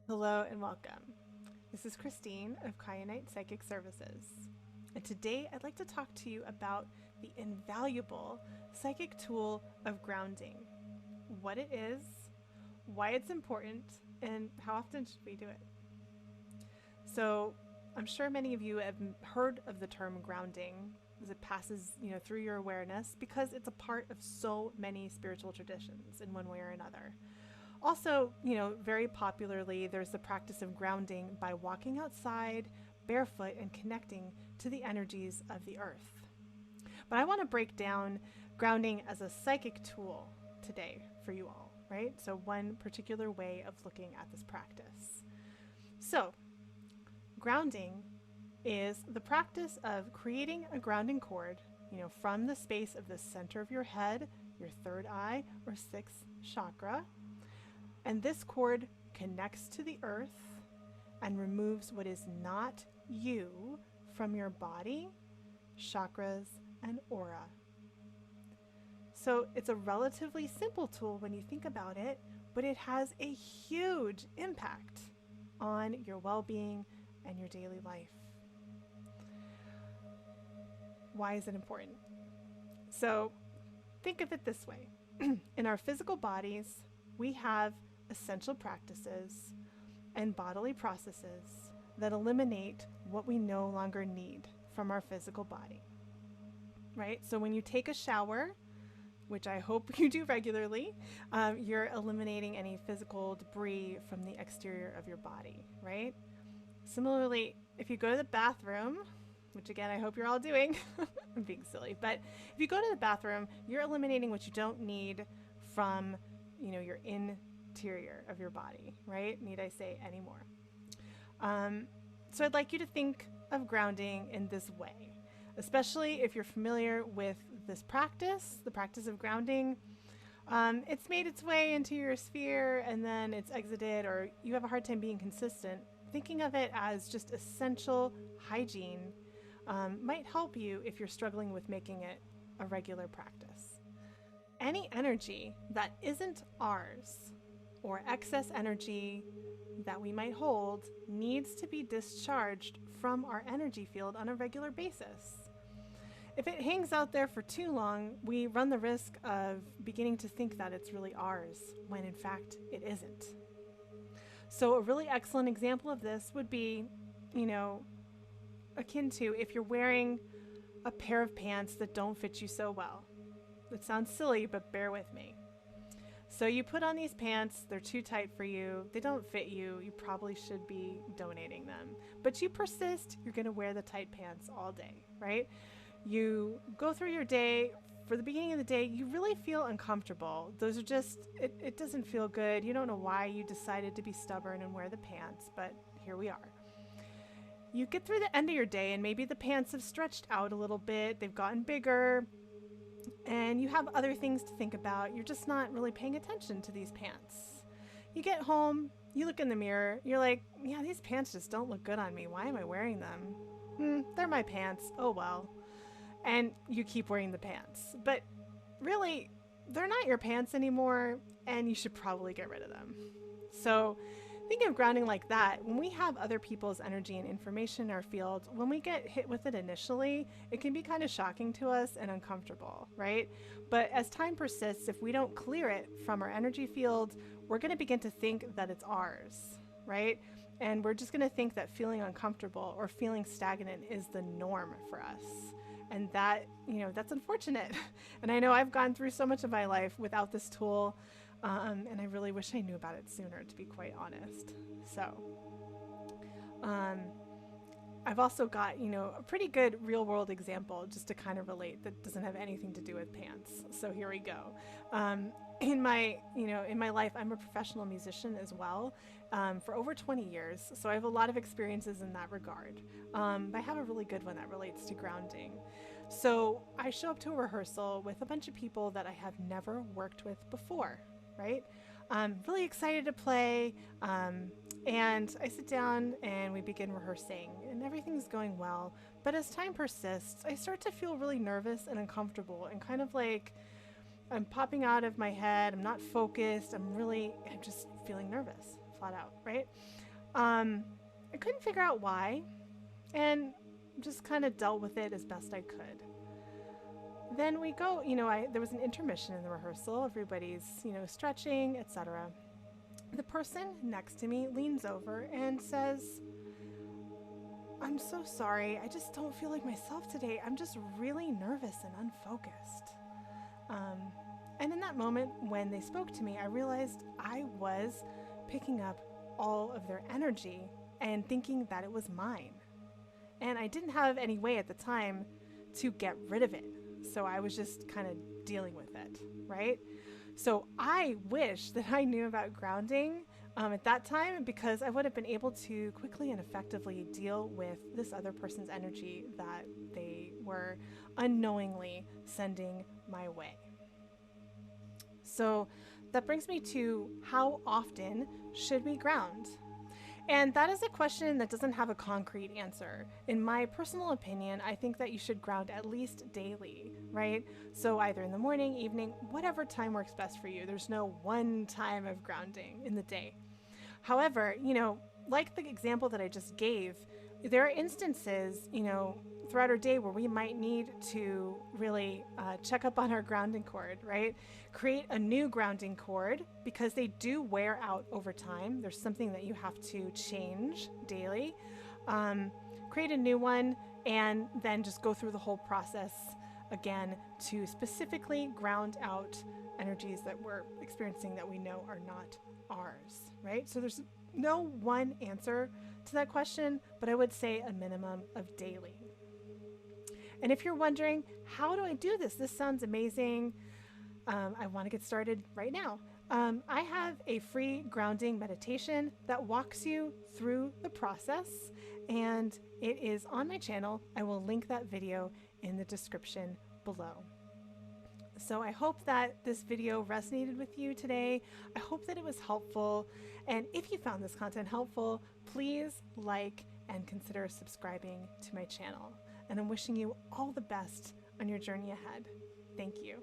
Hello and welcome. This is Christine of Kyanite Psychic Services. And today I'd like to talk to you about the invaluable psychic tool of grounding. What it is, why it's important, and how often should we do it? So, I'm sure many of you have heard of the term grounding as it passes, through your awareness because it's a part of so many spiritual traditions in one way or another. Also, very popularly, there's the practice of grounding by walking outside barefoot and connecting to the energies of the earth. But I want to break down grounding as a psychic tool today for you all, right? So, one particular way of looking at this practice. So, grounding is the practice of creating a grounding cord, from the space of the center of your head, your third eye, or sixth chakra. And this cord connects to the earth and removes what is not you from your body, chakras, and aura. So it's a relatively simple tool when you think about it, but it has a huge impact on your well-being and your daily life. Why is it important? So think of it this way. In our physical bodies, we have essential practices and bodily processes that eliminate what we no longer need from our physical body, right? So when you take a shower, which I hope you do regularly, you're eliminating any physical debris from the exterior of your body, right? Similarly, if you go to the bathroom, which again, I hope you're all doing, I'm being silly, but if you go to the bathroom, you're eliminating what you don't need from, your interior of your body, right? Need I say any more? So I'd like you to think of grounding in this way, especially if you're familiar with this practice, the practice of grounding. It's made its way into your sphere and then it's exited, or you have a hard time being consistent. Thinking of it as just essential hygiene might help you if you're struggling with making it a regular practice. Any energy that isn't ours or excess energy that we might hold needs to be discharged from our energy field on a regular basis. If it hangs out there for too long, we run the risk of beginning to think that it's really ours when in fact it isn't. So a really excellent example of this would be, akin to if you're wearing a pair of pants that don't fit you so well. It sounds silly, but bear with me. So you put on these pants, they're too tight for you, they don't fit you, you probably should be donating them. But you persist, you're gonna wear the tight pants all day, right? You go through your day, for the beginning of the day, you really feel uncomfortable. Those are just, it doesn't feel good. You don't know why you decided to be stubborn and wear the pants, but here we are. You get through the end of your day and maybe the pants have stretched out a little bit, they've gotten bigger, and you have other things to think about. You're just not really paying attention to these pants. You get home, you look in the mirror, you're like, yeah, these pants just don't look good on me. Why am I wearing them? They're my pants. Oh well. And you keep wearing the pants. But really, they're not your pants anymore, and you should probably get rid of them. So think of grounding like that. When we have other people's energy and information in our field, when we get hit with it initially, it can be kind of shocking to us and uncomfortable, right? But as time persists, if we don't clear it from our energy field, we're going to begin to think that it's ours, right? And we're just going to think that feeling uncomfortable or feeling stagnant is the norm for us. And that, that's unfortunate. And I know I've gone through so much of my life without this tool. And I really wish I knew about it sooner, to be quite honest. So, I've also got, a pretty good real world example just to kind of relate that doesn't have anything to do with pants. So here we go. In my life, I'm a professional musician as well, for over 20 years. So I have a lot of experiences in that regard. But I have a really good one that relates to grounding. So I show up to a rehearsal with a bunch of people that I have never worked with before, right? I'm really excited to play, and I sit down and we begin rehearsing and everything's going well. But as time persists, I start to feel really nervous and uncomfortable and kind of like I'm popping out of my head. I'm not focused. I'm just feeling nervous, thought out, right? I couldn't figure out why, and just kind of dealt with it as best I could. Then we go, there was an intermission in the rehearsal. Everybody's, stretching, etc. The person next to me leans over and says, "I'm so sorry. I just don't feel like myself today. I'm just really nervous and unfocused." And in that moment, when they spoke to me, I realized I was picking up all of their energy and thinking that it was mine. And I didn't have any way at the time to get rid of it. So I was just kind of dealing with it, right? So I wish that I knew about grounding at that time, because I would have been able to quickly and effectively deal with this other person's energy that they were unknowingly sending my way. So that brings me to, how often should we ground? And that is a question that doesn't have a concrete answer. In my personal opinion, I think that you should ground at least daily, right? So either in the morning, evening, whatever time works best for you. There's no one time of grounding in the day. However, like the example that I just gave, there are instances, throughout our day where we might need to really check up on our grounding cord, right? Create a new grounding cord, because they do wear out over time. There's something that you have to change daily. Create a new one, and then just go through the whole process again to specifically ground out energies that we're experiencing that we know are not ours, right? So there's no one answer to that question, but I would say a minimum of daily. And if you're wondering, how do I do this? This sounds amazing. I want to get started right now. I have a free grounding meditation that walks you through the process, and it is on my channel. I will link that video in the description below. So I hope that this video resonated with you today. I hope that it was helpful. And if you found this content helpful, please like and consider subscribing to my channel. And I'm wishing you all the best on your journey ahead. Thank you.